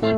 जय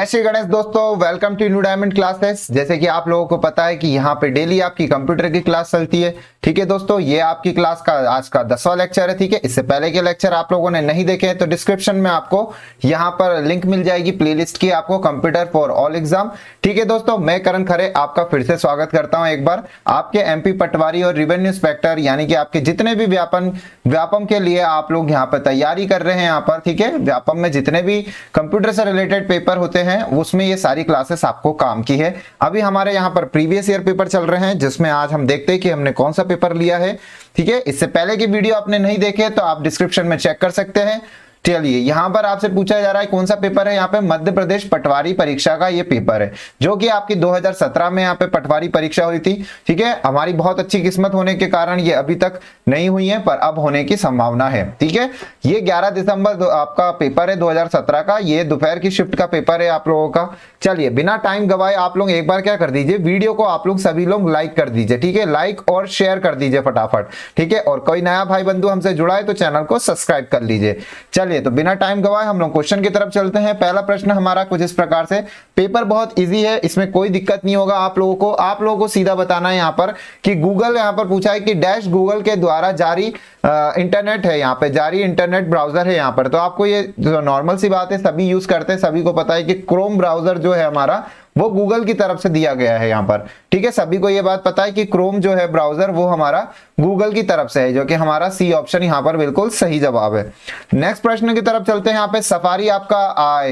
श्री गणेश दोस्तों, welcome to new diamond classes. जैसे कि आप लोगों को पता है कि यहाँ पे डेली आपकी कंप्यूटर की क्लास चलती है। ठीक है दोस्तों, ये आपकी क्लास का आज का 10वां लेक्चर है। ठीक है, इससे पहले के लेक्चर आप लोगों ने नहीं देखे हैं तो डिस्क्रिप्शन में आपको यहाँ पर लिंक मिल जाएगी प्लेलिस्ट की, आपको कंप्यूटर फॉर ऑल एग्जाम। ठीक है दोस्तों, मैं करण खरे आपका फिर से स्वागत करता हूँ एक बार आपके एमपी पटवारी और रेवेन्यू इंस्पेक्टर यानी कि आपके जितने भी व्यापम के लिए आप लोग यहाँ पर तैयारी कर रहे हैं यहाँ पर। ठीक है, व्यापम में जितने भी कंप्यूटर से रिलेटेड पेपर होते हैं उसमें ये सारी क्लासेस आपको काम की है। अभी हमारे यहाँ पर प्रीवियस ईयर पेपर चल रहे हैं जिसमें आज हम देखते हैं कि हमने कौन सा पेपर लिया है। ठीक है, इससे पहले की वीडियो आपने नहीं देखे तो आप डिस्क्रिप्शन में चेक कर सकते हैं। चलिए, यहां पर आपसे पूछा जा रहा है कौन सा पेपर है। यहाँ पे मध्य प्रदेश पटवारी परीक्षा का ये पेपर है जो कि आपकी 2017 में यहाँ पे पटवारी परीक्षा हुई थी। ठीक है, हमारी बहुत अच्छी किस्मत होने के कारण ये अभी तक नहीं हुई है पर अब होने की संभावना है। ठीक है, ये 11 दिसंबर आपका पेपर है 2017 का। ये दोपहर की शिफ्ट का पेपर है आप लोगों का। चलिए, बिना टाइम गवाए आप लोग एक बार क्या कर दीजिए, वीडियो को आप लोग सभी लोग लाइक कर दीजिए। ठीक है, लाइक और शेयर कर दीजिए फटाफट। ठीक है, और कोई नया भाई बंधु हमसे जुड़ा है तो चैनल को सब्सक्राइब कर लीजिए। चलिए, तो बिना टाइम गवाए हम लोग क्वेश्चन की तरफ चलते हैं। पहला प्रश्न हमारा कुछ इस प्रकार से, पेपर बहुत इजी है, इसमें कोई दिक्कत नहीं होगा आप लोगों को सीधा बताना है यहाँ पर कि गूगल यहाँ पर पूछा है कि डैश गूगल के द्वारा जारी इंटरनेट है, यहाँ पे जारी इंटरनेट ब्राउजर है यहाँ पर। तो आपको ये जो नॉर्मल सी बात है, सभी यूज करते हैं, सभी को पता है कि क्रोम ब्राउजर जो है हमारा वो गूगल की तरफ से दिया गया है यहाँ पर। ठीक है, सभी को ये बात पता है कि क्रोम जो है ब्राउजर वो हमारा गूगल की तरफ से है, जो कि हमारा सी ऑप्शन यहाँ पर बिल्कुल सही जवाब है। नेक्स्ट प्रश्न की तरफ चलते हैं। यहाँ पे सफारी आपका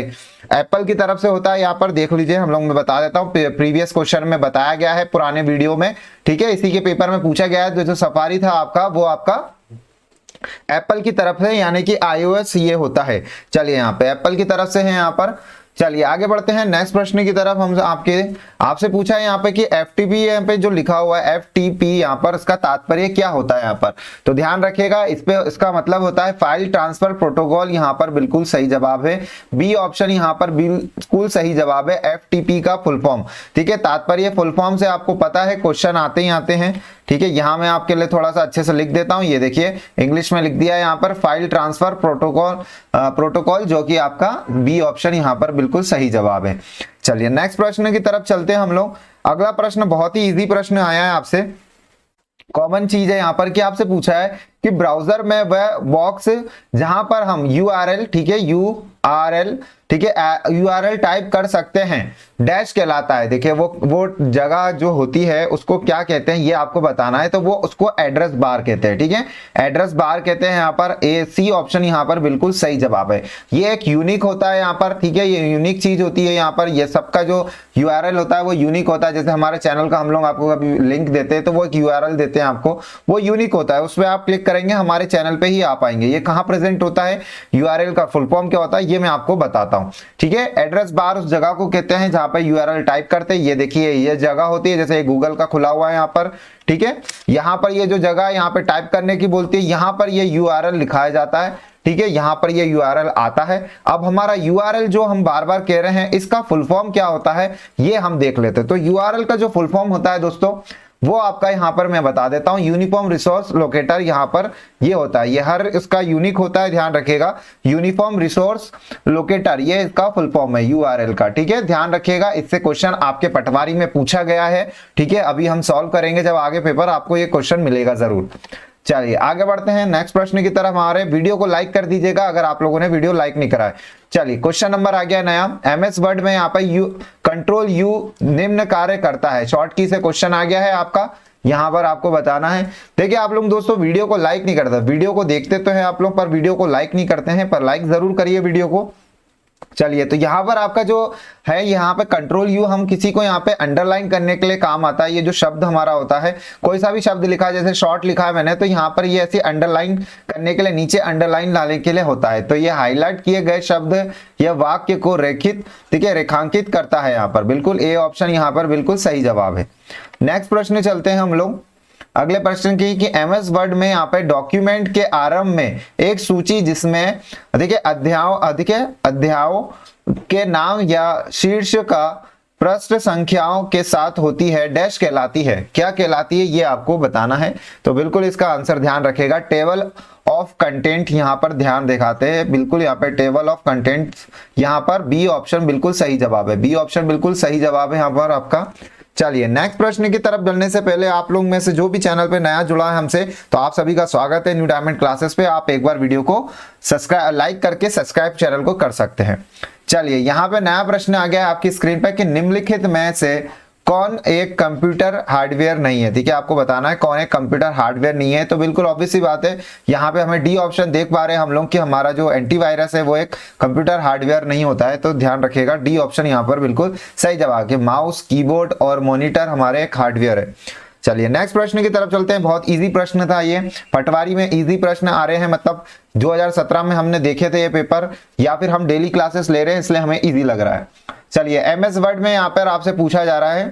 एप्पल की तरफ से होता है, यहाँ पर देख लीजिए, हम लोग मैं बता देता हूँ, प्रीवियस क्वेश्चन में बताया गया है पुराने वीडियो में। ठीक है, इसी के पेपर में पूछा गया है। जो सफारी था आपका वो आपका एप्पल की तरफ से यानी कि iOS ये होता है। चलिए, यहाँ पे एप्पल की तरफ से है यहाँ पर। चलिए आगे बढ़ते हैं नेक्स्ट प्रश्न की तरफ। हम आपसे पूछा है यहाँ पे कि एफटीपी यहाँ पे जो लिखा हुआ है एफटीपी यहाँ पर इसका तात्पर्य क्या होता है यहाँ पर। तो ध्यान रखिएगा, इसका मतलब होता है फाइल ट्रांसफर प्रोटोकॉल। यहाँ पर बिल्कुल सही जवाब है, बी ऑप्शन यहाँ पर बिल्कुल सही जवाब है, एफटीपी का फुल फॉर्म। ठीक है, तात्पर्य फुल फॉर्म से आपको पता है, क्वेश्चन आते ही आते हैं। ठीक है, यहाँ मैं आपके लिए थोड़ा सा अच्छे से लिख देता हूँ। ये देखिए, इंग्लिश में लिख दिया है यहाँ पर, फाइल ट्रांसफर प्रोटोकॉल, जो कि आपका बी ऑप्शन यहाँ पर बिल्कुल सही जवाब है। चलिए नेक्स्ट प्रश्न की तरफ चलते हैं हम लोग। अगला प्रश्न बहुत ही इजी प्रश्न आया है आपसे, कॉमन चीज है यहाँ पर कि आपसे पूछा है कि ब्राउजर में वह बॉक्स जहां पर हम यूआरएल, ठीक है यूआरएल, ठीक है यूआरएल टाइप कर सकते हैं, डैश कहलाता है। देखिए वो जगह जो होती है उसको क्या कहते हैं ये आपको बताना है, तो वो उसको एड्रेस बार कहते हैं। ठीक है, एड्रेस बार कहते हैं यहाँ पर। सी ऑप्शन यहाँ पर बिल्कुल सही जवाब है। ये एक यूनिक होता है यहाँ पर। ठीक है, ये यूनिक चीज होती है यहाँ पर। ये सबका जो यूआरएल होता है वो यूनिक होता है। जैसे हमारे चैनल का हम लोग आपको कभी लिंक देते हैं तो वो एक यूआरएल देते हैं आपको, वो यूनिक होता है। उस पर आप क्लिक करेंगे हमारे चैनल पे ही आ पाएंगे। ये कहाँ प्रेजेंट होता है, यूआरएल का फुल फॉर्म क्या होता है ये मैं आपको बताता हूँ। ठीक है, एड्रेस बार उस जगह को कहते हैं जहां पर यूआरएल टाइप करते हैं। ये देखिए, ये जगह होती है, जैसे गूगल का खुला हुआ है यहाँ पर। ठीक है, यहाँ पर ये जो जगह यहाँ पे टाइप करने की बोलती है, यहाँ पर ये यूआरएल लिखाया जाता है। ठीक है, यहाँ पर ये यूआरएल आता है। अब हमारा यूआरएल जो हम बार बार कह रहे हैं इसका फुल फॉर्म क्या होता है ये हम देख लेते हैं। तो यूआरएल का जो फुल फॉर्म होता है दोस्तों वो आपका यहाँ पर मैं बता देता हूँ, यूनिफॉर्म रिसोर्स लोकेटर यहाँ पर ये होता है। ये हर इसका यूनिक होता है, ध्यान रखिएगा। यूनिफॉर्म रिसोर्स लोकेटर ये इसका फुल फॉर्म है यूआरएल का। ठीक है, ध्यान रखिएगा, इससे क्वेश्चन आपके पटवारी में पूछा गया है। ठीक है, अभी हम सॉल्व करेंगे जब आगे पेपर, आपको ये क्वेश्चन मिलेगा जरूर। चलिए आगे बढ़ते हैं नेक्स्ट प्रश्न की तरफ। हमारे वीडियो को लाइक कर दीजिएगा अगर आप लोगों ने वीडियो लाइक नहीं करा है। चलिए क्वेश्चन नंबर आ गया नया, एमएस वर्ड में यहाँ पर कंट्रोल यू निम्न कार्य करता है। शॉर्ट की से क्वेश्चन आ गया है आपका, यहाँ पर आपको बताना है। देखिए आप लोग दोस्तों वीडियो को लाइक नहीं करते, वीडियो को देखते तो हैं आप लोग पर वीडियो को लाइक नहीं करते हैं, पर लाइक जरूर करिए वीडियो को। चलिए, तो यहाँ पर आपका जो है यहाँ पे कंट्रोल यू हम किसी को यहाँ पे अंडरलाइन करने के लिए काम आता है। ये जो शब्द हमारा होता है, कोई सा भी शब्द लिखा है, जैसे शॉर्ट लिखा है मैंने, तो यहाँ पर ये ऐसे अंडरलाइन करने के लिए, नीचे अंडरलाइन लाने के लिए होता है। तो ये हाईलाइट किए गए शब्द या वाक्य को रेखांकित करता है यहाँ पर। बिल्कुल ए ऑप्शन यहाँ पर बिल्कुल सही जवाब है। नेक्स्ट प्रश्न चलते हैं हम लोग। अगले प्रश्न की कि एमएस वर्ड में यहाँ पे डॉक्यूमेंट के आरंभ में एक सूची जिसमें देखिए अध्यायों के नाम या शीर्ष का पृष्ठ संख्याओं के साथ होती है, डैश कहलाती है। क्या कहलाती है ये आपको बताना है। तो बिल्कुल इसका आंसर ध्यान रखेगा, टेबल ऑफ कंटेंट यहाँ पर ध्यान दिखाते हैं। बिल्कुल यहाँ पे टेबल ऑफ कंटेंट, यहाँ पर बी ऑप्शन बिल्कुल सही जवाब है। बी ऑप्शन बिल्कुल सही जवाब है यहाँ पर आपका। चलिए नेक्स्ट प्रश्न की तरफ बढ़ने से पहले आप लोग में से जो भी चैनल पे नया जुड़ा है हमसे, तो आप सभी का स्वागत है न्यू डायमंड क्लासेस पे। आप एक बार वीडियो को सब्सक्राइब लाइक करके सब्सक्राइब चैनल को कर सकते हैं। चलिए यहाँ पे नया प्रश्न आ गया है आपकी स्क्रीन पे कि निम्नलिखित में से कौन एक कंप्यूटर हार्डवेयर नहीं है। ठीक है, आपको बताना है कौन एक कंप्यूटर हार्डवेयर नहीं है। तो बिल्कुल ऑब्वियस सी बात है, यहाँ पे हमें डी ऑप्शन देख पा रहे हैं हम लोग कि हमारा जो एंटीवायरस है वो एक कंप्यूटर हार्डवेयर नहीं होता है। तो ध्यान रखिएगा डी ऑप्शन यहाँ पर बिल्कुल सही जवाब है। माउस, कीबोर्ड और मॉनिटर हमारे एक हार्डवेयर है। चलिए नेक्स्ट प्रश्न की तरफ चलते हैं। बहुत इजी प्रश्न था ये, पटवारी में इजी प्रश्न आ रहे हैं, मतलब 2017 में हमने देखे थे ये पेपर, या फिर हम डेली क्लासेस ले रहे हैं इसलिए हमें इजी लग रहा है। चलिए एमएस वर्ड में यहाँ पर आपसे पूछा जा रहा है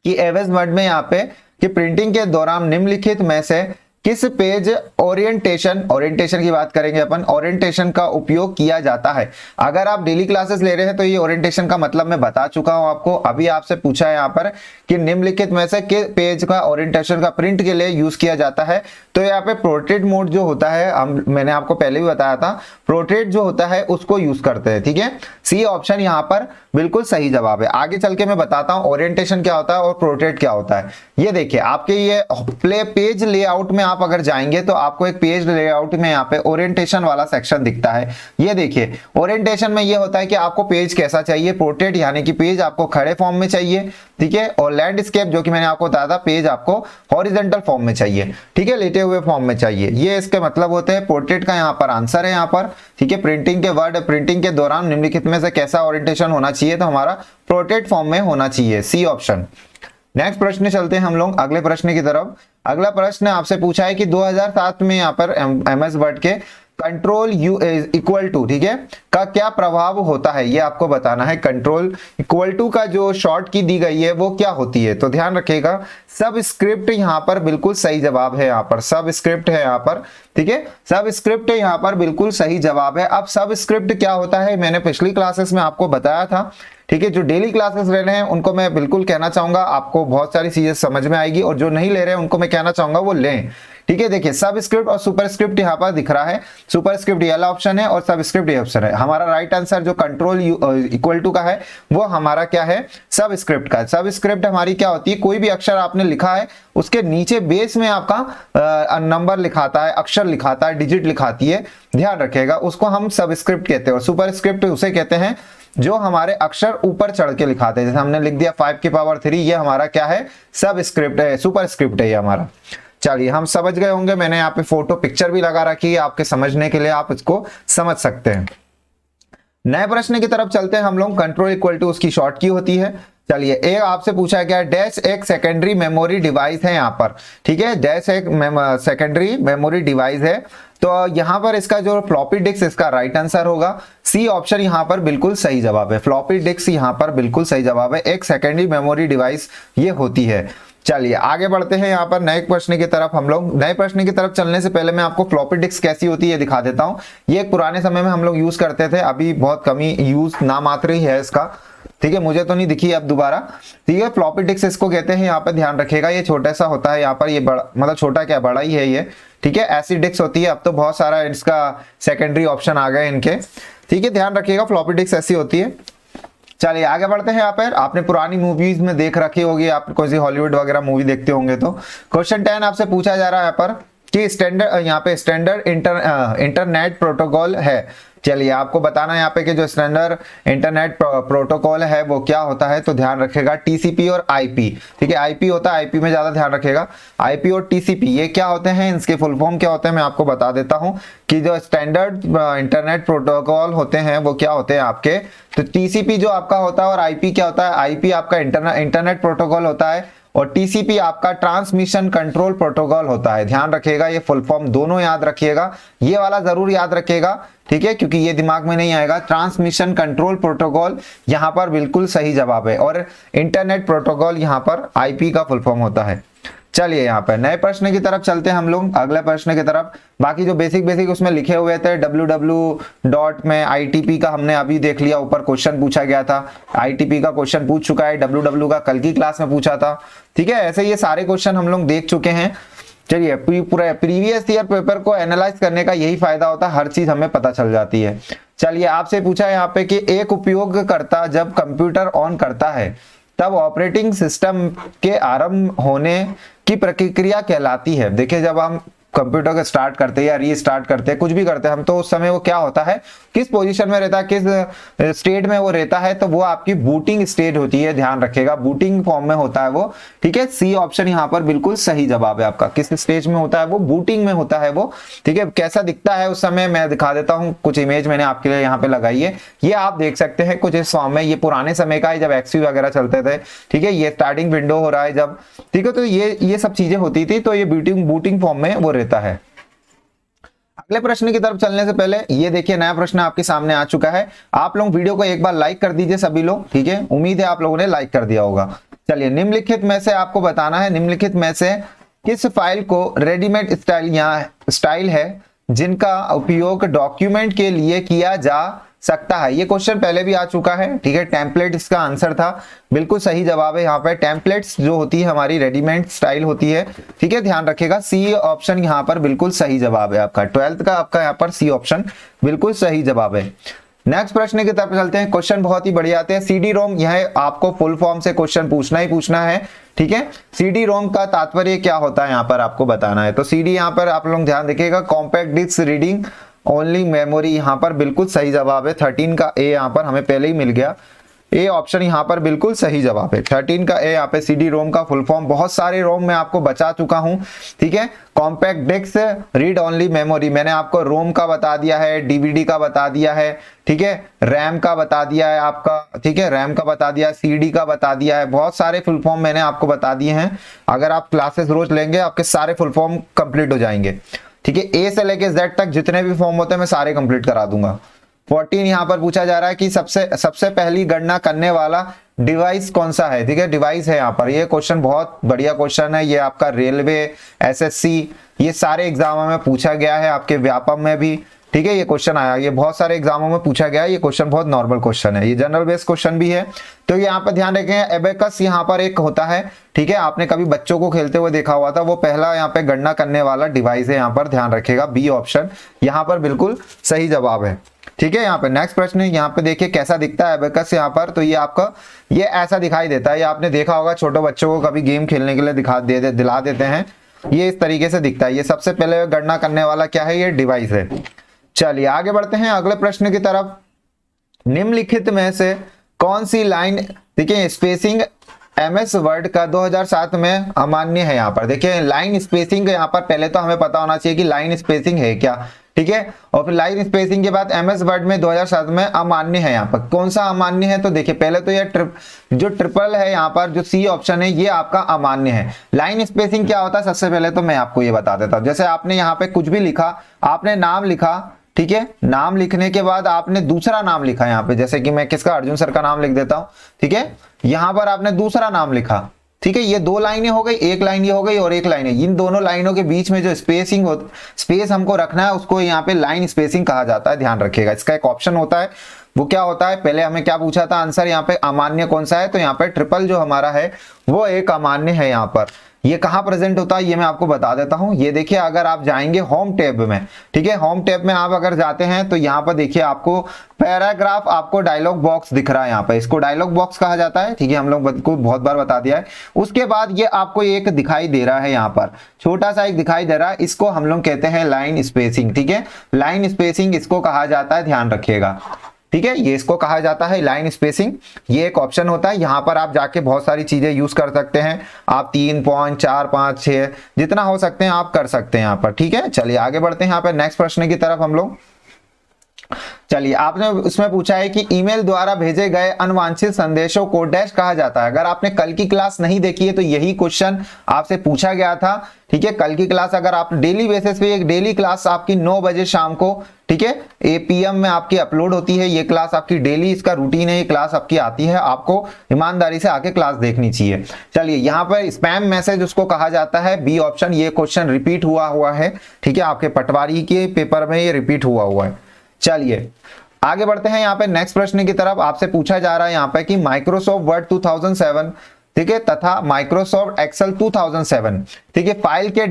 कि एमएस वर्ड में यहाँ पे कि प्रिंटिंग के दौरान निम्नलिखित में से किस पेज ओरिएंटेशन की बात करेंगे अपन, ओरिएंटेशन का उपयोग किया जाता है। अगर आप डेली क्लासेस ले रहे हैं तो ये ओरिएंटेशन का मतलब मैं बता चुका हूं आपको। अभी आपसे पूछा है यहाँ पर कि निम्नलिखित में से किस पेज का ओरिएंटेशन का प्रिंट के लिए यूज किया जाता है। तो यहाँ पे पोर्ट्रेट मोड जो होता है, मैंने आपको पहले भी बताया था, पोर्ट्रेट जो होता है उसको यूज करते हैं। ठीक है, सी ऑप्शन यहाँ पर बिल्कुल सही जवाब है। आगे चल के मैं बताता हूँ ओरिएंटेशन क्या होता है और पोर्ट्रेट क्या होता है। ये देखिए आपके ये पेज लेआउट में आप अगर जाएंगे तो आपको एक पेज लेआउट में यहाँ पे ओरिएंटेशन वाला सेक्शन दिखता है। ये देखिए ओरिएंटेशन में ये होता है कि आपको पेज कैसा चाहिए, पोर्ट्रेट यानी कि पेज आपको खड़े फॉर्म में चाहिए, ठीक है, और लैंडस्केप जो कि मैंने आपको बताया था पेज आपको हॉरिजॉन्टल फॉर्म में चाहिए, ठीक है, लेटे हुए फॉर्म में चाहिए। ये इसके मतलब होते हैं। पोर्ट्रेट का यहाँ पर आंसर है यहाँ पर। ठीक है, प्रिंटिंग के दौरान निम्नलिखित में से कैसा ओरिएंटेशन होना चाहिए, तो हमारा पोर्ट्रेट फॉर्म में होना चाहिए, सी ऑप्शन। नेक्स्ट प्रश्न चलते हैं हम लोग अगले प्रश्न की तरफ। अगला प्रश्न आपसे पूछा है कि 2007 में यहाँ पर एमएस वर्ड के कंट्रोल यू इक्वल टू, ठीक है, का क्या प्रभाव होता है ये आपको बताना है। कंट्रोल इक्वल टू का जो शॉर्ट की दी गई है वो क्या होती है, तो ध्यान रखिएगा सब स्क्रिप्ट यहाँ पर बिल्कुल सही जवाब है। यहाँ पर सब स्क्रिप्ट है यहाँ पर, ठीक है, सब स्क्रिप्ट यहाँ पर बिल्कुल सही जवाब है। अब सब स्क्रिप्ट क्या होता है मैंने पिछली क्लासेस में आपको बताया था। ठीक है, जो डेली क्लासेस ले रहे हैं उनको मैं बिल्कुल कहना चाहूंगा आपको बहुत सारी चीजें समझ में आएगी, और जो नहीं ले रहे हैं उनको मैं कहना चाहूंगा वो लें। ठीक है, देखिए सब स्क्रिप्ट और सुपर स्क्रिप्ट यहाँ पर दिख रहा है। सुपर स्क्रिप्ट ये वाला ऑप्शन है और सब स्क्रिप्ट ये ऑप्शन है। हमारा राइट आंसर जो कंट्रोल इक्वल टू का है वो हमारा क्या है, सब स्क्रिप्ट का। सब स्क्रिप्ट हमारी क्या होती है, कोई भी अक्षर आपने लिखा है उसके नीचे बेस में आपका नंबर लिखाता है, अक्षर लिखाता है, डिजिट लिखाती है, ध्यान रखिएगा, उसको हम सब स्क्रिप्ट कहते हैं। और सुपर स्क्रिप्ट उसे कहते हैं जो हमारे अक्षर ऊपर चढ़ के लिखाते हैं। जैसे हमने लिख दिया 5 की पावर 3, ये हमारा क्या है, सब स्क्रिप्ट है, सुपर स्क्रिप्ट है ये हमारा। चलिए हम समझ गए होंगे, मैंने यहाँ पे फोटो पिक्चर भी लगा रखी है आपके समझने के लिए, आप इसको समझ सकते हैं। नए प्रश्न की तरफ चलते हैं हम लोग। कंट्रोल इक्वल टू उसकी शॉर्ट की होती है। चलिए एक आपसे पूछा गया डैश एक सेकेंडरी मेमोरी डिवाइस है यहाँ पर, ठीक है, डैश एक सेकेंडरी मेमोरी डिवाइस है। तो यहाँ पर इसका जो फ्लॉपी डिस्क, इसका राइट आंसर होगा सी ऑप्शन यहाँ पर बिल्कुल सही जवाब है। फ्लॉपी डिस्क यहाँ पर बिल्कुल सही जवाब है, एक सेकेंडरी मेमोरी डिवाइस ये होती है। चलिए आगे बढ़ते हैं यहाँ पर नए प्रश्न की तरफ हम लोग। नए प्रश्न की तरफ चलने से पहले मैं आपको फ्लॉपी डिस्क कैसी होती है दिखा देता हूँ। ये एक पुराने समय में हम लोग यूज करते थे, अभी बहुत कमी यूज नामात्र ही है इसका, ठीक है, मुझे तो नहीं दिखी अब दोबारा। ठीक है, फ्लॉपी डिस्क इसको कहते हैं। यहाँ पर ध्यान रखिएगा ये छोटा सा होता है, यहाँ पर ये बड़ा, मतलब छोटा क्या बड़ा ही है ये, ठीक है, ऐसी डिस्क होती है। अब तो बहुत सारा इसका सेकेंडरी ऑप्शन आ गए इनके, ठीक है, ध्यान रखिएगा फ्लॉपी डिस्क ऐसी होती है। चलिए आगे बढ़ते हैं। यहाँ पर आपने पुरानी मूवीज में देख रखी होगी, आप कोई सी हॉलीवुड वगैरह मूवी देखते होंगे तो। क्वेश्चन 10 आपसे पूछा जा रहा है यहाँ पर कि स्टैंडर्ड, यहाँ पे स्टैंडर्ड इंटरनेट प्रोटोकॉल है। चलिए आपको बताना है यहाँ पे कि जो स्टैंडर्ड इंटरनेट प्रोटोकॉल है वो क्या होता है, तो ध्यान रखेगा टीसीपी और आईपी, ठीक है, आईपी होता है, आईपी में ज्यादा ध्यान रखेगा। आईपी और टीसीपी ये क्या होते हैं, इसके फुल फॉर्म क्या होते हैं मैं आपको बता देता हूँ कि जो स्टैंडर्ड इंटरनेट प्रोटोकॉल होते हैं वो क्या होते हैं आपके, तो टीसीपी जो आपका होता है और आईपी क्या होता है, आईपी आपका इंटरनेट प्रोटोकॉल होता है और टीसीपी आपका ट्रांसमिशन कंट्रोल प्रोटोकॉल होता है। ध्यान रखिएगा ये फुल फॉर्म दोनों याद रखिएगा, ये वाला जरूर याद रखिएगा, ठीक है, क्योंकि ये दिमाग में नहीं आएगा। ट्रांसमिशन कंट्रोल प्रोटोकॉल यहाँ पर बिल्कुल सही जवाब है और इंटरनेट प्रोटोकॉल यहाँ पर आईपी का फुल फॉर्म होता है। चलिए यहाँ पे नए प्रश्न की तरफ चलते हैं हम लोग, अगले प्रश्न की तरफ। बाकी जो बेसिक उसमें लिखे हुए थे www में ITP का हमने अभी देख लिया, ऊपर क्वेश्चन पूछा गया था, ITP का क्वेश्चन पूछ चुका है, www का कल की क्लास में पूछा था, ठीक है। ऐसे ये सारे क्वेश्चन हम लोग देख चुके हैं। चलिए पूरा प्रीवियस ईयर पेपर को एनालाइज करने का यही फायदा होता है, हर चीज हमें पता चल जाती है। चलिए आपसे पूछा है यहाँ पे कि एक उपयोगकर्ता जब कंप्यूटर ऑन करता है तब ऑपरेटिंग सिस्टम के आरंभ होने की प्रक्रिया कहलाती है। देखिए जब हम कंप्यूटर को स्टार्ट करते हैं या रीस्टार्ट करते हैं, कुछ भी करते हैं हम, तो उस समय वो क्या होता है, किस पोजीशन में रहता है, किस स्टेट में वो रहता है, तो वो आपकी बूटिंग स्टेट होती है, ध्यान रखिएगा, बूटिंग फॉर्म में होता है वो, ठीक है। सी ऑप्शन यहाँ पर बिल्कुल सही जवाब है आपका। किस स्टेज में होता है वो, बूटिंग में होता है वो, ठीक है। कैसा दिखता है उस समय मैं दिखा देता हूँ, कुछ इमेज मैंने आपके लिए यहाँ पे लगाई है, ये आप देख सकते हैं कुछ इस फॉर्म में। ये पुराने समय का है जब एक्सपी वगैरह चलते थे, ठीक है। ये स्टार्टिंग विंडो हो रहा है जब, ठीक है, तो ये सब चीजें होती थी, तो ये बूटिंग फॉर्म में वो रहता है। अगले प्रश्न की तरफ चलने से पहले ये देखिए नया प्रश्न आपके सामने आ चुका है। आप लोग वीडियो को एक बार लाइक कर दीजिए सभी लोग, ठीक है, उम्मीद है आप लोगों ने लाइक कर दिया होगा। चलिए निम्नलिखित में से आपको बताना है, निम्नलिखित में से किस फाइल को रेडीमेड स्टाइल या स्टाइल है जिनका उपयोग डॉक्यूमेंट के लिए किया जा सकता है। ये क्वेश्चन पहले भी आ चुका है, ठीक है। टेम्पलेट इसका आंसर था, बिल्कुल सही जवाब है यहाँ पे। टेम्पलेट्स जो होती है हमारी रेडीमेड स्टाइल होती है, ठीक है, ध्यान रखिएगा। सी ऑप्शन यहाँ पर बिल्कुल सही जवाब है आपका, 12th का आपका यहाँ पर सी ऑप्शन बिल्कुल सही जवाब है। नेक्स्ट प्रश्न की तरफ चलते हैं। क्वेश्चन बहुत ही बढ़िया आते हैं। सीडी रोम, यह आपको फुल फॉर्म से क्वेश्चन पूछना ही पूछना है, ठीक है। सीडी रोम का तात्पर्य क्या होता है यहाँ पर आपको बताना है। तो सीडी यहाँ पर आप लोग ध्यान देखिएगा, compact disc reading only memory, यहाँ पर बिल्कुल सही जवाब है। 13 का ए यहाँ पर हमें पहले ही मिल गया, ए ऑप्शन यहाँ पर बिल्कुल सही जवाब है। 13 का ए यहाँ पे सीडी रोम का फुल फॉर्म, बहुत सारे रोम मैं आपको बचा चुका हूँ, ठीक है। Compact disc read only memory मैंने आपको रोम का बता दिया है, डीवीडी का बता दिया है, ठीक है, रैम का बता दिया है आपका, ठीक है, रैम का बता दिया, सीडी का बता दिया है, बहुत सारे फुल फॉर्म मैंने आपको बता दिए हैं। अगर आप क्लासेस रोज लेंगे आपके सारे फुल फॉर्म कंप्लीट हो जाएंगे, ठीक है। ए से लेके जेड तक जितने भी फॉर्म होते हैं मैं सारे कंप्लीट करा दूंगा। 14 यहाँ पर पूछा जा रहा है कि सबसे पहली गणना करने वाला डिवाइस कौन सा है, ठीक है, डिवाइस है यहाँ पर। ये क्वेश्चन बहुत बढ़िया क्वेश्चन है, ये आपका रेलवे, एसएससी, ये सारे एग्जामों में पूछा गया है, आपके व्यापम में भी, ठीक है, ये क्वेश्चन आया, ये बहुत सारे एग्जामों में पूछा गया है। ये क्वेश्चन बहुत नॉर्मल क्वेश्चन है, ये जनरल बेस्ड क्वेश्चन भी है। तो यहाँ पर ध्यान रखें, एबेकस यहाँ पर एक होता है, ठीक है, आपने कभी बच्चों को खेलते हुए देखा हुआ था, वो पहला यहाँ पे गणना करने वाला डिवाइस है, यहाँ पर ध्यान रखिएगा। बी ऑप्शन यहाँ पर बिल्कुल सही जवाब है, ठीक है। यहाँ पे नेक्स्ट प्रश्न है, यहाँ पे देखिए कैसा दिखता है एबेकस यहाँ पर। तो ये आपका ये ऐसा दिखाई देता है, ये आपने देखा होगा, छोटे बच्चों को कभी गेम खेलने के लिए दिला देते हैं, ये इस तरीके से दिखता है। ये सबसे पहले गणना करने वाला क्या है, ये डिवाइस है। चलिए आगे बढ़ते हैं अगले प्रश्न की तरफ। निम्नलिखित में से कौन सी लाइन, देखिए, स्पेसिंग MS वर्ड का 2007 में अमान्य है। यहाँ पर देखिए लाइन स्पेसिंग, यहाँ पर पहले तो हमें पता होना चाहिए कि लाइन स्पेसिंग है क्या, ठीक है, और फिर लाइन स्पेसिंग के बाद MS वर्ड में 2007 में अमान्य है। यहाँ पर कौन सा अमान्य है, तो देखिए पहले तो ये जो ट्रिपल है यहाँ पर, जो सी ऑप्शन है, ये आपका अमान्य है। लाइन स्पेसिंग क्या होता है, सबसे पहले तो मैं आपको ये बता देता हूँ। जैसे आपने यहाँ पे कुछ भी लिखा, आपने नाम लिखा, ठीक है, नाम लिखने के बाद आपने दूसरा नाम लिखा यहाँ पे, जैसे कि मैं किसका, अर्जुन सर का नाम लिख देता हूं, ठीक है, यहाँ पर आपने दूसरा नाम लिखा, ठीक है, ये दो लाइनें हो गई, एक लाइन ये हो गई और एक लाइन है। इन दोनों लाइनों के बीच में जो स्पेस हमको रखना है उसको यहाँ पे लाइन स्पेसिंग कहा जाता है, ध्यान रखिएगा। इसका एक ऑप्शन होता है, वो क्या होता है, पहले हमें क्या पूछा था आंसर, यहाँ पे अमान्य कौन सा है, तो यहाँ पे ट्रिपल जो हमारा है वो एक अमान्य है। यहाँ पर ये कहाँ प्रेजेंट होता है ये मैं आपको बता देता हूं। ये देखिए अगर आप जाएंगे होम टैब में, ठीक है, होम टैब में आप अगर जाते हैं तो यहाँ पर देखिए आपको पैराग्राफ, आपको डायलॉग बॉक्स दिख रहा है, यहाँ पे इसको डायलॉग बॉक्स कहा जाता है, ठीक है, हम लोग को बहुत बार बता दिया है। उसके बाद ये आपको एक दिखाई दे रहा है, यहाँ पर छोटा सा एक दिखाई दे रहा है, इसको हम लोग कहते हैं लाइन स्पेसिंग, ठीक है, लाइन स्पेसिंग इसको कहा जाता है, ध्यान रखिएगा, ठीक है, ये इसको कहा जाता है लाइन स्पेसिंग। ये एक ऑप्शन होता है, यहाँ पर आप जाके बहुत सारी चीजें यूज कर सकते हैं, आप 3 पॉइंट 4 5 6 जितना हो सकते हैं आप कर सकते हैं यहाँ पर, ठीक है। चलिए आगे बढ़ते हैं यहाँ पर नेक्स्ट प्रश्न की तरफ हम लोग। चलिए, आपने उसमें पूछा है कि ईमेल द्वारा भेजे गए अनवांछित संदेशों को डैश कहा जाता है। अगर आपने कल की क्लास नहीं देखी है तो यही क्वेश्चन आपसे पूछा गया था। ठीक है, कल की क्लास अगर आप डेली बेसिस पे, एक डेली क्लास आपकी 9 बजे शाम को, ठीक है, एपीएम में आपकी अपलोड होती है। ये क्लास आपकी डेली, इसका रूटीन है, ये क्लास आपकी आती है, आपको ईमानदारी से आके क्लास देखनी चाहिए। चलिए, यहाँ पर स्पैम मैसेज उसको कहा जाता है, बी ऑप्शन। ये क्वेश्चन रिपीट हुआ है, ठीक है, आपके पटवारी के पेपर में ये रिपीट हुआ है। चलिए आगे बढ़ते हैं यहाँ पे नेक्स्ट प्रश्न की तरफ। आपसे पूछा जा रहा है यहाँ पे कि माइक्रोसॉफ्ट वर्ड 2007, ठीक है, तथा माइक्रोसॉफ्ट एक्सेल 2007, ठीक है, फाइल के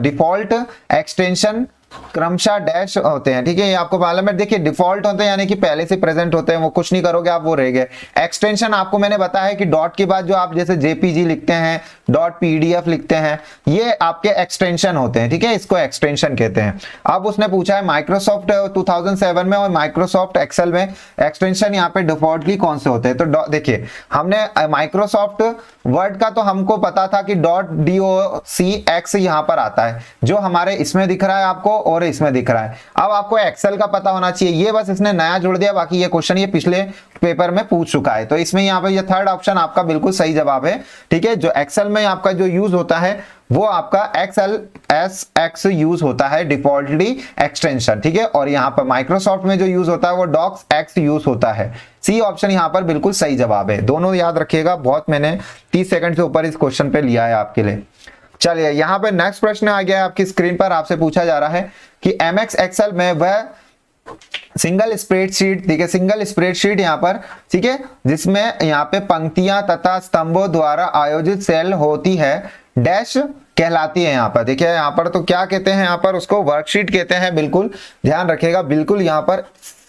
डिफॉल्ट एक्सटेंशन क्रमशः डैश होते हैं। ठीक है, ये आपको मालूम है। देखिए, डिफॉल्ट होते हैं यानी कि पहले से प्रेजेंट होते हैं, वो कुछ नहीं करोगे आप, वो रह गए। एक्सटेंशन आपको मैंने बताया कि डॉट के बाद जो आप जैसे जेपीजी लिखते हैं, डॉट पीडीएफ लिखते हैं, ये आपके एक्सटेंशन होते हैं। ठीक है, इसको एक्सटेंशन कहते हैं। अब उसने पूछा है माइक्रोसॉफ्ट 2007 में और माइक्रोसॉफ्ट एक्सेल में एक्सटेंशन यहाँ पे डिफॉल्टली कौन से होते हैं। तो देखिए, हमने माइक्रोसॉफ्ट वर्ड का तो हमको पता था कि .docx यहाँ पर आता है, जो हमारे इसमें दिख रहा है आपको और इसमें दिख रहा है। अब आपको एक्सेल का पता होना चाहिए, ये बस इसने नया जोड़ दिया, बाकी ये क्वेश्चन ये पिछले पेपर में पूछ चुका है। तो इसमें यहाँ पे ये थर्ड ऑप्शन आपका बिल्कुल सही जवाब है। ठीक है, जो एक्सेल में आपका जो यूज होता है वो आपका XLSX यूज होता है, डिफॉल्टली एक्सटेंशन। ठीक है, और यहाँ पर माइक्रोसॉफ्ट में जो यूज होता है वो DOCX यूज होता है। सी ऑप्शन यहाँ पर बिल्कुल सही जवाब है। दोनों याद रखिएगा, बहुत मैंने 30 सेकंड से ऊपर इस क्वेश्चन पे लिया है आपके लिए। चलिए, यहाँ पे नेक्स्ट प्रश्न आ गया है आपकी स्क्रीन पर। आपसे पूछा जा रहा है कि MX एक्सेल में वह सिंगल स्प्रेडशीट, ठीक है, सिंगल स्प्रेडशीट यहाँ पर, ठीक है, जिसमें यहाँ पे पंक्तियां तथा स्तंभों द्वारा आयोजित सेल होती है, डैश कहलाती है। यहाँ पर देखिए, यहाँ पर तो क्या कहते हैं, यहाँ पर उसको वर्कशीट कहते हैं। बिल्कुल ध्यान रखिएगा, बिल्कुल यहाँ पर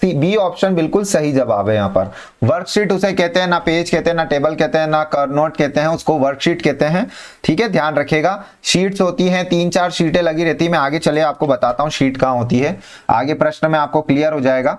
बी ऑप्शन बिल्कुल सही जवाब है। यहाँ पर वर्कशीट उसे कहते हैं, ना पेज कहते हैं, ना टेबल कहते हैं, ना नोट कहते हैं, उसको वर्कशीट कहते हैं। ठीक है, ध्यान रखिएगा। शीट्स होती हैं, 3-4 शीटें लगी रहती है। मैं आगे चले आपको बताता हूँ शीट कहाँ होती है, आगे प्रश्न में आपको क्लियर हो जाएगा।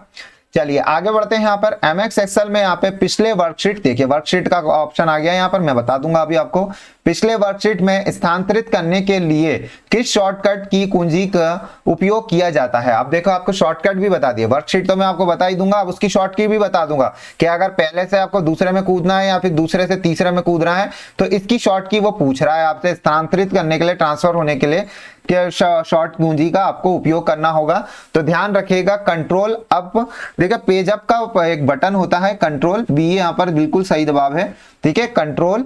चलिए आगे बढ़ते हैं। यहाँ पर MX एक्सेल में यहाँ पे पिछले वर्कशीट, देखिए वर्कशीट का ऑप्शन आ गया यहाँ पर, मैं बता दूंगा अभी आपको। पिछले वर्कशीट में स्थानांतरित करने के लिए किस शॉर्टकट की कुंजी का उपयोग किया जाता है। अब देखो, आपको शॉर्टकट भी बता दिया, वर्कशीट तो मैं आपको बता ही दूंगा, अब उसकी शॉर्टकट भी बता दूंगा कि अगर पहले से आपको दूसरे में कूदना है या फिर दूसरे से तीसरे में कूदना है तो इसकी शॉर्टकट वो पूछ रहा है आपसे। स्थानांतरित करने के लिए, ट्रांसफर होने के लिए शॉर्ट कुंजी का आपको उपयोग करना होगा। तो ध्यान रखिएगा, कंट्रोल अप, देखिए पेज अप का एक बटन होता है, कंट्रोल बी, यहाँ पर बिल्कुल सही जवाब है। ठीक है, कंट्रोल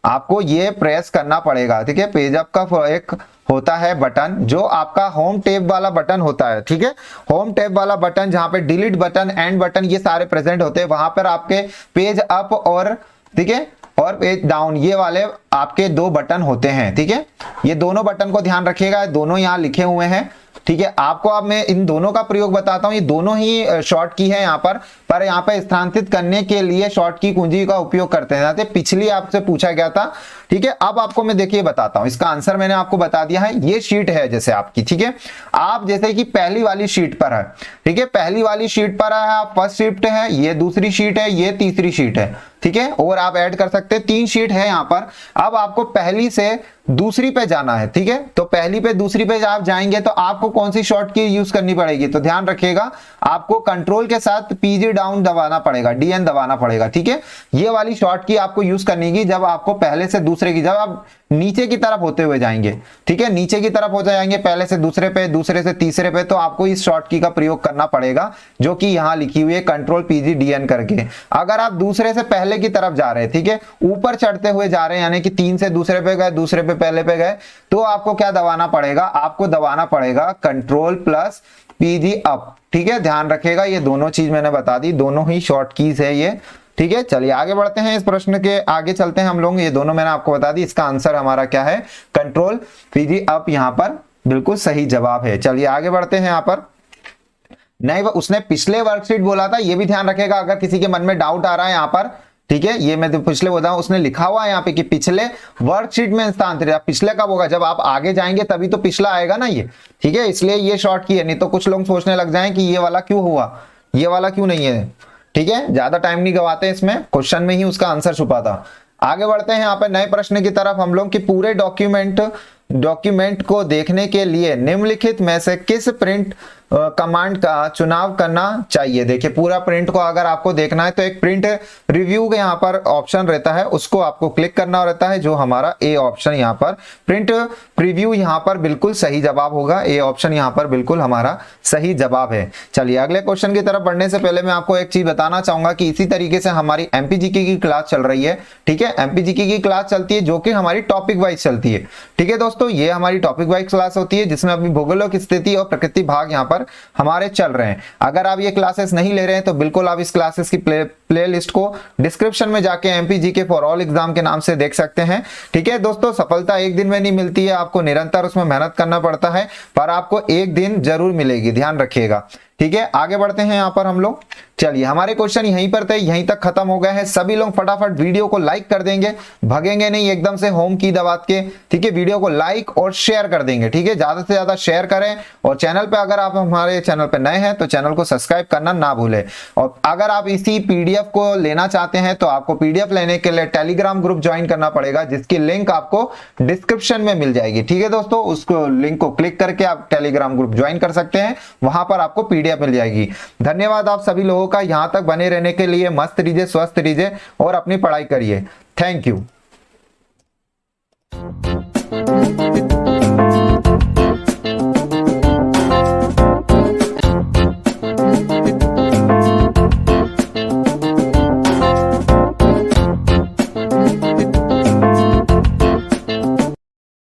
आपको ये प्रेस करना पड़ेगा। ठीक है, पेज अप का एक होता है बटन जो आपका होम टैब वाला बटन होता है। ठीक है, होम टैब वाला बटन जहां पे डिलीट बटन, एंड बटन ये सारे प्रेजेंट होते हैं, वहां पर आपके पेज अप और, ठीक है, और पेज डाउन, ये वाले आपके 2 बटन होते हैं। ठीक है, ये दोनों बटन को ध्यान रखिएगा, दोनों यहाँ लिखे हुए हैं। ठीक है, आपको अब मैं इन दोनों का प्रयोग बताता हूं। ये दोनों ही शॉर्ट की है यहाँ पर यहाँ पे स्थानांतरित करने के लिए शॉर्ट की कुंजी का उपयोग करते हैं। पिछली आपसे पूछा गया था। ठीक है, अब आपको मैं देखिए बताता हूं, इसका आंसर मैंने आपको बता दिया है। ये शीट है जैसे आपकी, ठीक है, आप जैसे कि पहली वाली शीट पर है, ठीक है, पहली वाली शीट पर है आप, फर्स्ट शीट है, ये दूसरी शीट है, ये तीसरी शीट है। ठीक है, और आप ऐड कर सकते हैं, 3 शीट है यहाँ पर। अब आपको पहली से दूसरी पे जाना है। ठीक है, तो पहली पे दूसरी पे आप जाएंगे तो आपको कौन सी शॉर्ट की यूज करनी पड़ेगी, तो ध्यान रखिएगा, आपको कंट्रोल के साथ पीजी डाउन दबाना पड़ेगा, डीएन दबाना पड़ेगा। ठीक है, ये वाली शॉर्ट की आपको यूज करनी है जब आपको पहले से दूसरे की, जब आप नीचे की तरफ होते हुए जाएंगे। ठीक है, नीचे की तरफ होते जाएंगे, पहले से दूसरे पे, दूसरे से तीसरे पे, तो आपको इस शॉर्ट की का प्रयोग करना पड़ेगा जो कि यहाँ लिखी हुई है, कंट्रोल पीजी डीएन करके। अगर आप दूसरे से पहले की तरफ जा रहे हैं, ठीक है, ऊपर चढ़ते हुए जा रहे हैं, यानी कि 3 से दूसरे पे गए, दूसरे पे पहले पे गए, तो आपको क्या दबाना पड़ेगा, आपको दबाना पड़ेगा कंट्रोल प्लस पीजी अप। ठीक है, ध्यान रखिएगा, ये दोनों चीज मैंने बता दी, दोनों ही शॉर्ट कीज है ये। ठीक है, चलिए आगे बढ़ते हैं, इस प्रश्न के आगे चलते हैं हम लोग। ये दोनों मैंने आपको बता दी, इसका आंसर हमारा क्या है, कंट्रोल पीजी अप, यहाँ पर बिल्कुल सही जवाब है। चलिए आगे बढ़ते हैं। यहाँ पर नहीं, उसने पिछले वर्कशीट बोला था, ये भी ध्यान रखेगा अगर किसी के मन में डाउट आ रहा है यहाँ पर। ठीक है, ये मैं तो पिछले बता रहा हूं, उसने लिखा हुआ है यहाँ पे कि पिछले वर्कशीट में स्थानांतरित। पिछले कब होगा, जब आप आगे जाएंगे तभी तो पिछला आएगा ना ये। ठीक है, इसलिए ये शॉर्ट की है, नहीं तो कुछ लोग सोचने लग जाएं कि ये वाला क्यों हुआ, ये वाला क्यों नहीं है। ठीक है, ज्यादा टाइम नहीं गवाते इसमें, क्वेश्चन में ही उसका आंसर छुपा था। आगे बढ़ते हैं यहाँ पे नए प्रश्न की तरफ हम लोग, कि पूरे डॉक्यूमेंट डॉक्यूमेंट को देखने के लिए निम्नलिखित में से किस प्रिंट कमांड का चुनाव करना चाहिए। देखिए पूरा प्रिंट को अगर आपको देखना है तो एक प्रिंट रिव्यू का यहाँ पर ऑप्शन रहता है, उसको आपको क्लिक करना रहता है, जो हमारा ए ऑप्शन यहाँ पर प्रिंट प्रीव्यू यहाँ पर बिल्कुल सही जवाब होगा। ए ऑप्शन यहाँ पर बिल्कुल हमारा सही जवाब है। चलिए अगले क्वेश्चन की तरफ बढ़ने से पहले मैं आपको एक चीज बताना चाहूंगा कि इसी तरीके से हमारी एमपीजीके की क्लास चल रही है। ठीक है, एमपीजीके की क्लास चलती है जो कि हमारी टॉपिक वाइज चलती है। ठीक है दोस्तों, ये हमारी टॉपिक वाइज क्लास होती है जिसमें अभी भूगोलिक स्थिति और प्रकृति भाग यहाँ पर हमारे चल रहे हैं। अगर आप ये क्लासेस नहीं ले रहे हैं तो बिल्कुल आप इस क्लासेस की प्लेलिस्ट को डिस्क्रिप्शन में जाके एमपीजीके फॉर ऑल एग्जाम के नाम से देख सकते हैं। ठीक है दोस्तों, सफलता एक दिन में नहीं मिलती है, आपको निरंतर उसमें मेहनत करना पड़ता है, पर आपको एक दिन जरूर मिलेगी, ध्यान रखिएगा। ठीक है, आगे बढ़ते हैं यहाँ पर हम लोग। चलिए हमारे क्वेश्चन यहीं पर थे, यहीं तक खत्म हो गए हैं। सभी लोग फटाफट वीडियो को लाइक कर देंगे, भगेंगे नहीं एकदम से होम की दबा के। ठीक है, वीडियो को लाइक और शेयर कर देंगे। ठीक है, ज्यादा से ज्यादा शेयर करें और चैनल पे अगर आप हमारे चैनल पे नए हैं तो चैनल को सब्सक्राइब करना ना भूलें। और अगर आप इसी पीडीएफ को लेना चाहते हैं तो आपको पीडीएफ लेने के लिए टेलीग्राम ग्रुप ज्वाइन करना पड़ेगा, जिसकी लिंक आपको डिस्क्रिप्शन में मिल जाएगी। ठीक है दोस्तों, उसको लिंक को क्लिक करके आप टेलीग्राम ग्रुप ज्वाइन कर सकते हैं, वहां पर आपको पीडीएफ मिल जाएगी। धन्यवाद आप सभी लोगों का यहां तक बने रहने के लिए। मस्त रहिए, स्वस्थ रहिए और अपनी पढ़ाई करिए। Thank you.